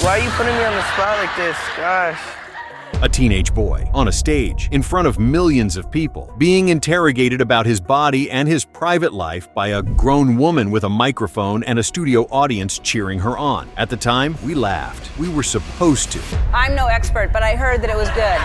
Why are you putting me on the spot like this? Gosh. A teenage boy, on a stage, in front of millions of people, being interrogated about his body and his private life by a grown woman with a microphone and a studio audience cheering her on. At the time, we laughed. We were supposed to. I'm no expert, but I heard that it was good.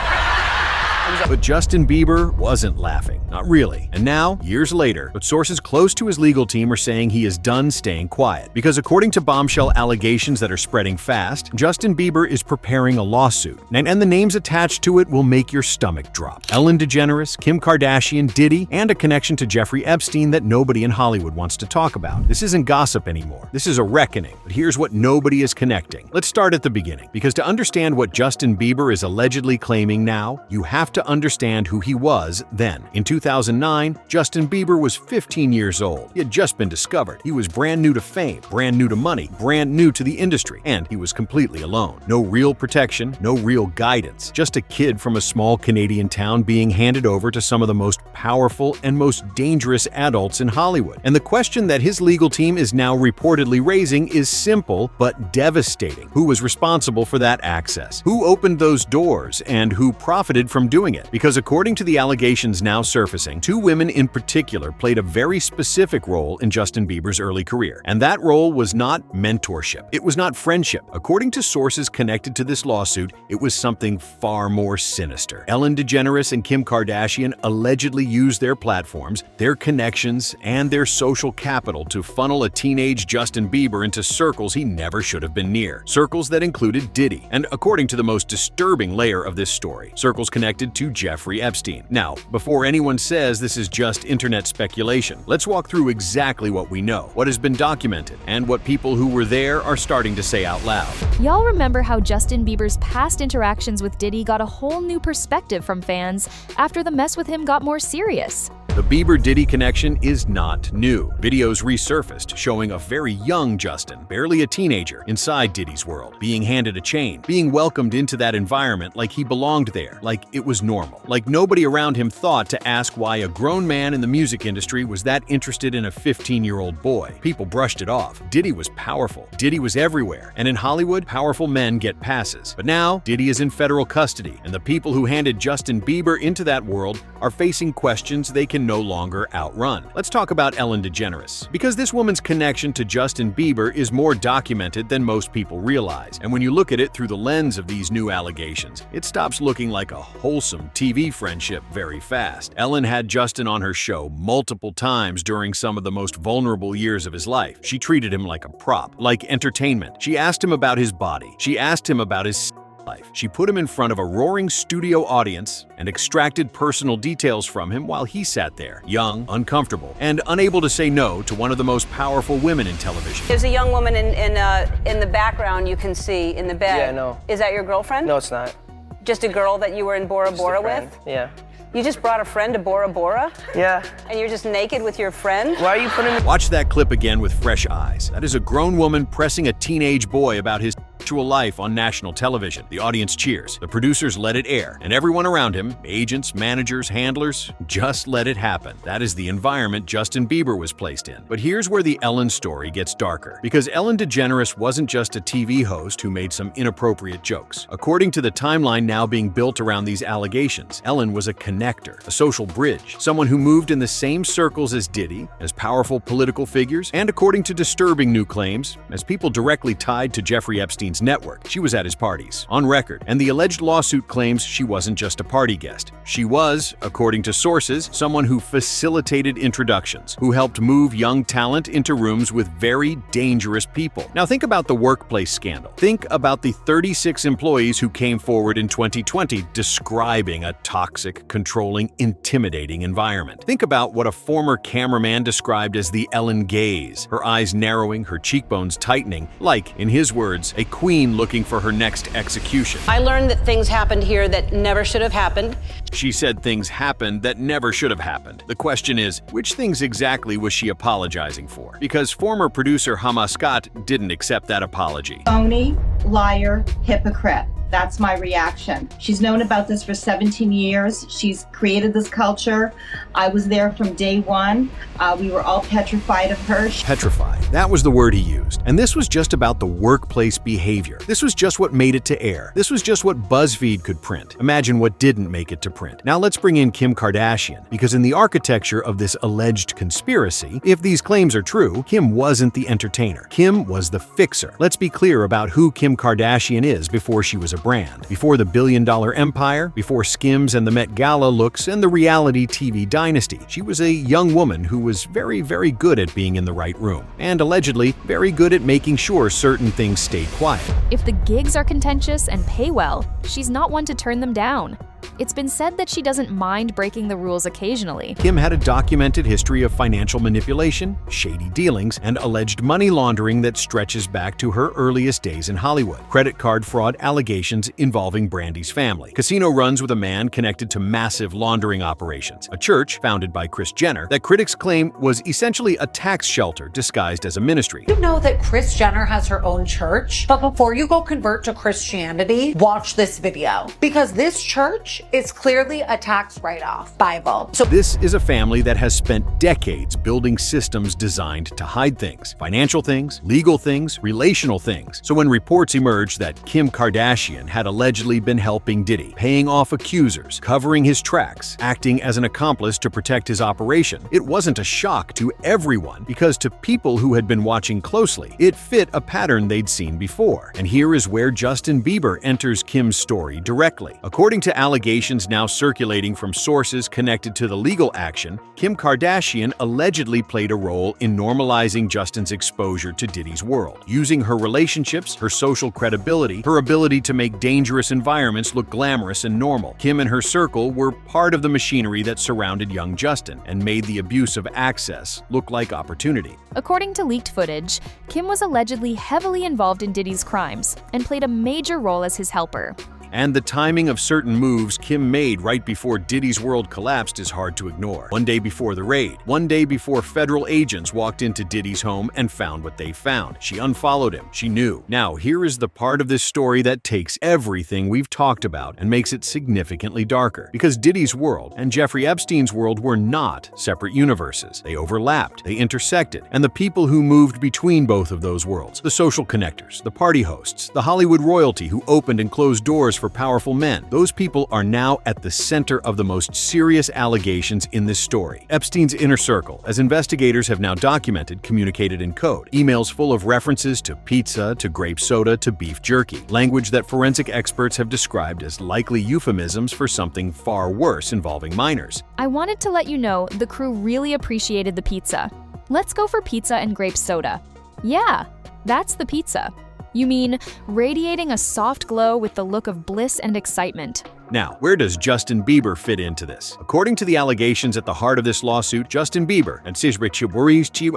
But Justin Bieber wasn't laughing. Not really. And now, years later, but sources close to his legal team are saying he is done staying quiet. Because according to bombshell allegations that are spreading fast, Justin Bieber is preparing a lawsuit. And the names attached to it will make your stomach drop. Ellen DeGeneres, Kim Kardashian, Diddy, and a connection to Jeffrey Epstein that nobody in Hollywood wants to talk about. This isn't gossip anymore. This is a reckoning. But here's what nobody is connecting. Let's start at the beginning. Because to understand what Justin Bieber is allegedly claiming now, you have to understand who he was then. In 2009, Justin Bieber was 15 years old. He had just been discovered. He was brand new to fame, brand new to money, brand new to the industry, and he was completely alone. No real protection, no real guidance. Just a kid from a small Canadian town being handed over to some of the most powerful and most dangerous adults in Hollywood. And the question that his legal team is now reportedly raising is simple but devastating. Who was responsible for that access? Who opened those doors and who profited from doing it? Because according to the allegations now surfacing, two women in particular played a very specific role in Justin Bieber's early career. And that role was not mentorship. It was not friendship. According to sources connected to this lawsuit, it was something far more sinister. Ellen DeGeneres and Kim Kardashian allegedly used their platforms, their connections, and their social capital to funnel a teenage Justin Bieber into circles he never should have been near. Circles that included Diddy. And according to the most disturbing layer of this story, circles connected to Jeffrey Epstein. Now, before anyone says this is just internet speculation, let's walk through exactly what we know, what has been documented, and what people who were there are starting to say out loud. Y'all remember how Justin Bieber's past interactions with Diddy got a whole new perspective from fans after the mess with him got more serious? The Bieber-Diddy connection is not new. Videos resurfaced showing a very young Justin, barely a teenager, inside Diddy's world, being handed a chain, being welcomed into that environment like he belonged there, like it was normal, like nobody around him thought to ask why a grown man in the music industry was that interested in a 15-year-old boy. People brushed it off. Diddy was powerful. Diddy was everywhere. And in Hollywood, powerful men get passes. But now, Diddy is in federal custody, and the people who handed Justin Bieber into that world are facing questions they can no longer outrun. Let's talk about Ellen DeGeneres, because this woman's connection to Justin Bieber is more documented than most people realize. And when you look at it through the lens of these new allegations, it stops looking like a wholesome TV friendship very fast. Ellen had Justin on her show multiple times during some of the most vulnerable years of his life. She treated him like a prop, like entertainment. She asked him about his body. She asked him about his life. She put him in front of a roaring studio audience and extracted personal details from him while he sat there, young, uncomfortable, and unable to say no to one of the most powerful women in television. There's a young woman in the background you can see in the bed. Yeah, I know. Is that your girlfriend? No, it's not. Just a girl that you were in Bora Just a Bora friend. with? Yeah. You just brought a friend to Bora Bora? Yeah. And you're just naked with your friend? Why are you putting me? Watch that clip again with fresh eyes. That is a grown woman pressing a teenage boy about his sexual life on national television. The audience cheers. The producers let it air. And everyone around him, agents, managers, handlers, just let it happen. That is the environment Justin Bieber was placed in. But here's where the Ellen story gets darker. Because Ellen DeGeneres wasn't just a TV host who made some inappropriate jokes. According to the timeline now being built around these allegations, Ellen was a connector, a social bridge, someone who moved in the same circles as Diddy, as powerful political figures, and according to disturbing new claims, as people directly tied to Jeffrey Epstein's network. She was at his parties, on record, and the alleged lawsuit claims she wasn't just a party guest. She was, according to sources, someone who facilitated introductions, who helped move young talent into rooms with very dangerous people. Now think about the workplace scandal. Think about the 36 employees who came forward in 2020 describing a toxic, controlling, intimidating environment. Think about what a former cameraman described as the Ellen gaze, her eyes narrowing, her cheekbones tightening, like, in his words, a queen looking for her next execution. I learned that things happened here that never should have happened. She said things happened that never should have happened. The question is, which things exactly was she apologizing for? Because former producer Hama Scott didn't accept that apology. Phony, liar, hypocrite. That's my reaction. She's known about this for 17 years. She's created this culture. I was there from day one. We were all petrified of her. Petrified. That was the word he used. And this was just about the workplace behavior. This was just what made it to air. This was just what BuzzFeed could print. Imagine what didn't make it to print. Now let's bring in Kim Kardashian, because in the architecture of this alleged conspiracy, if these claims are true, Kim wasn't the entertainer. Kim was the fixer. Let's be clear about who Kim Kardashian is before she was a brand. Before the billion-dollar empire, before Skims and the Met Gala looks and the reality TV dynasty, she was a young woman who was very, very good at being in the right room, and allegedly very good at making sure certain things stayed quiet. If the gigs are contentious and pay well, she's not one to turn them down. It's been said that she doesn't mind breaking the rules occasionally. Kim had a documented history of financial manipulation, shady dealings, and alleged money laundering that stretches back to her earliest days in Hollywood. Credit card fraud allegations involving Brandy's family. Casino runs with a man connected to massive laundering operations. A church, founded by Kris Jenner, that critics claim was essentially a tax shelter disguised as a ministry. You know that Kris Jenner has her own church, but before you go convert to Christianity, watch this video. Because this church is clearly a tax write-off Bible. So this is a family that has spent decades building systems designed to hide things. Financial things, legal things, relational things. So when reports emerged that Kim Kardashian had allegedly been helping Diddy, paying off accusers, covering his tracks, acting as an accomplice to protect his operation, it wasn't a shock to everyone, because to people who had been watching closely, it fit a pattern they'd seen before. And here is where Justin Bieber enters Kim's story directly. According to allegations now circulating from sources connected to the legal action, Kim Kardashian allegedly played a role in normalizing Justin's exposure to Diddy's world, using her relationships, her social credibility, her ability to make dangerous environments look glamorous and normal. Kim and her circle were part of the machinery that surrounded young Justin and made the abuse of access look like opportunity. According to leaked footage, Kim was allegedly heavily involved in Diddy's crimes and played a major role as his helper. And the timing of certain moves Kim made right before Diddy's world collapsed is hard to ignore. One day before the raid, one day before federal agents walked into Diddy's home and found what they found, she unfollowed him. She knew. Now, here is the part of this story that takes everything we've talked about and makes it significantly darker. Because Diddy's world and Jeffrey Epstein's world were not separate universes. They overlapped, they intersected, and the people who moved between both of those worlds, the social connectors, the party hosts, the Hollywood royalty who opened and closed doors for powerful men. Those people are now at the center of the most serious allegations in this story. Epstein's inner circle, as investigators have now documented, communicated in code. Emails full of references to pizza, to grape soda, to beef jerky. Language that forensic experts have described as likely euphemisms for something far worse involving minors. I wanted to let you know the crew really appreciated the pizza. Let's go for pizza and grape soda. Yeah, that's the pizza. You mean radiating a soft glow with the look of bliss and excitement. Now, where does Justin Bieber fit into this? According to the allegations at the heart of this lawsuit, Justin Bieber, and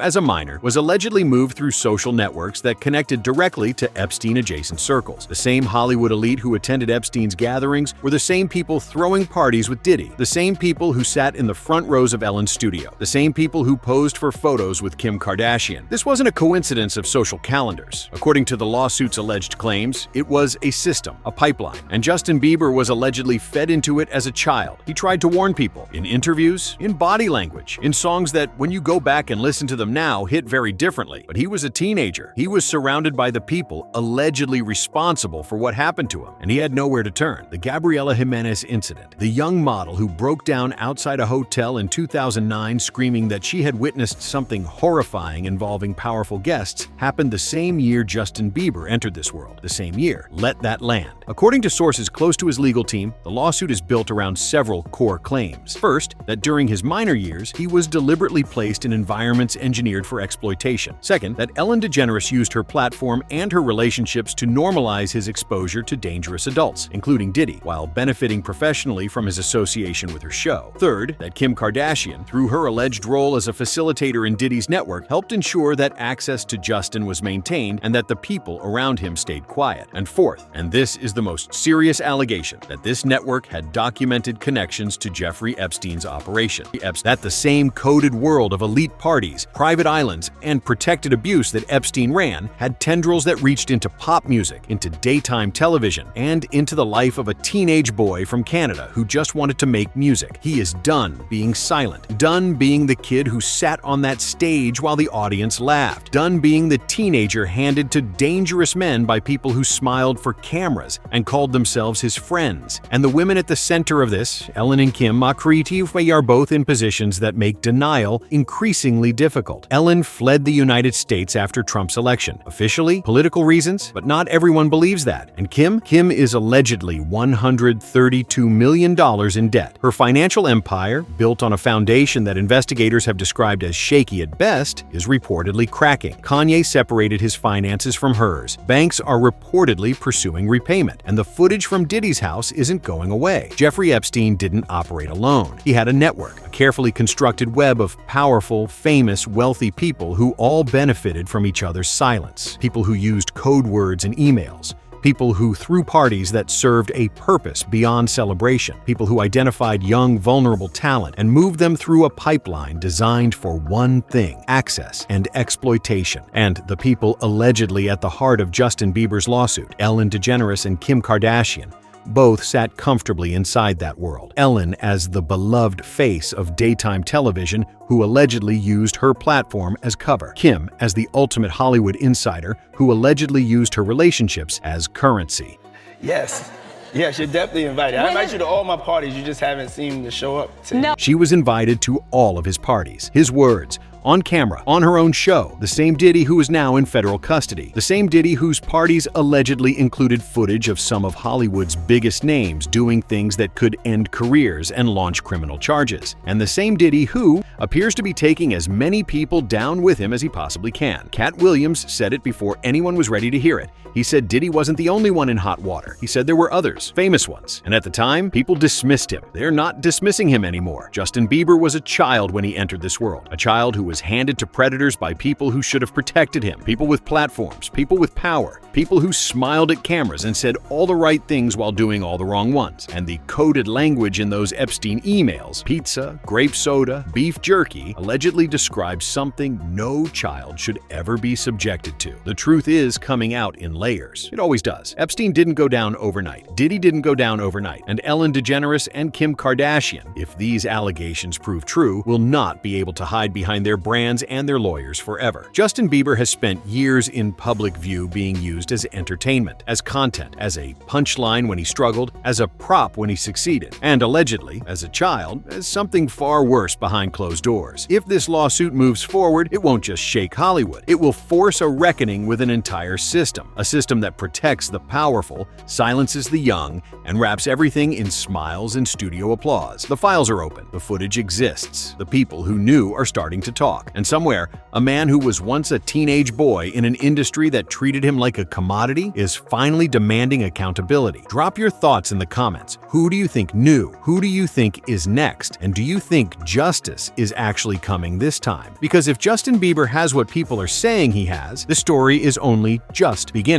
as a minor, was allegedly moved through social networks that connected directly to Epstein-adjacent circles. The same Hollywood elite who attended Epstein's gatherings were the same people throwing parties with Diddy, the same people who sat in the front rows of Ellen's studio, the same people who posed for photos with Kim Kardashian. This wasn't a coincidence of social calendars. According to the lawsuit's alleged claims, it was a system, a pipeline, and Justin Bieber was allegedly fed into it as a child. He tried to warn people in interviews, in body language, in songs that, when you go back and listen to them now, hit very differently. But he was a teenager. He was surrounded by the people allegedly responsible for what happened to him, and he had nowhere to turn. The Gabriela Jimenez incident, the young model who broke down outside a hotel in 2009 screaming that she had witnessed something horrifying involving powerful guests, happened the same year Justin Bieber entered this world. The same year. Let that land. According to sources close to his legal team, the lawsuit is built around several core claims. First, that during his minor years, he was deliberately placed in environments engineered for exploitation. Second, that Ellen DeGeneres used her platform and her relationships to normalize his exposure to dangerous adults, including Diddy, while benefiting professionally from his association with her show. Third, that Kim Kardashian, through her alleged role as a facilitator in Diddy's network, helped ensure that access to Justin was maintained and that the people around him stayed quiet. And fourth, and this is the most serious allegation, that this This network had documented connections to Jeffrey Epstein's operation. That the same coded world of elite parties, private islands, and protected abuse that Epstein ran had tendrils that reached into pop music, into daytime television, and into the life of a teenage boy from Canada who just wanted to make music. He is done being silent, done being the kid who sat on that stage while the audience laughed, done being the teenager handed to dangerous men by people who smiled for cameras and called themselves his friends. And the women at the center of this, Ellen and Kim, are both in positions that make denial increasingly difficult. Ellen fled the United States after Trump's election. Officially, political reasons, but not everyone believes that. And Kim is allegedly $132 million in debt. Her financial empire, built on a foundation that investigators have described as shaky at best, is reportedly cracking. Kanye separated his finances from hers. Banks are reportedly pursuing repayment, and the footage from Diddy's house isn't going away. Jeffrey Epstein didn't operate alone. He had a network, a carefully constructed web of powerful, famous, wealthy people who all benefited from each other's silence. People who used code words and emails. People who threw parties that served a purpose beyond celebration. People who identified young, vulnerable talent and moved them through a pipeline designed for one thing: access and exploitation. And the people allegedly at the heart of Justin Bieber's lawsuit, Ellen DeGeneres and Kim Kardashian, both sat comfortably inside that world. Ellen as the beloved face of daytime television who allegedly used her platform as cover. Kim as the ultimate Hollywood insider who allegedly used her relationships as currency. Yes, you're definitely invited. I invite you to all my parties. You just haven't seemed to show up to. No. She was invited to all of his parties. His words, on camera, on her own show, the same Diddy who is now in federal custody, the same Diddy whose parties allegedly included footage of some of Hollywood's biggest names doing things that could end careers and launch criminal charges, and the same Diddy who appears to be taking as many people down with him as he possibly can. Cat Williams said it before anyone was ready to hear it. He said Diddy wasn't the only one in hot water. He said there were others, famous ones, and at the time, people dismissed him. They're not dismissing him anymore. Justin Bieber was a child when he entered this world, a child who was handed to predators by people who should have protected him, people with platforms, people with power, people who smiled at cameras and said all the right things while doing all the wrong ones. And the coded language in those Epstein emails, pizza, grape soda, beef jerky, allegedly describes something no child should ever be subjected to. The truth is coming out in layers. It always does. Epstein didn't go down overnight. Diddy didn't go down overnight. And Ellen DeGeneres and Kim Kardashian, if these allegations prove true, will not be able to hide behind their brands and their lawyers forever. Justin Bieber has spent years in public view being used as entertainment, as content, as a punchline when he struggled, as a prop when he succeeded, and allegedly, as a child, as something far worse behind closed doors. If this lawsuit moves forward, it won't just shake Hollywood. It will force a reckoning with an entire system, a system that protects the powerful, silences the young, and wraps everything in smiles and studio applause. The files are open. The footage exists. The people who knew are starting to talk. And somewhere, a man who was once a teenage boy in an industry that treated him like a commodity is finally demanding accountability. Drop your thoughts in the comments. Who do you think knew? Who do you think is next? And do you think justice is actually coming this time? Because if Justin Bieber has what people are saying he has, the story is only just beginning.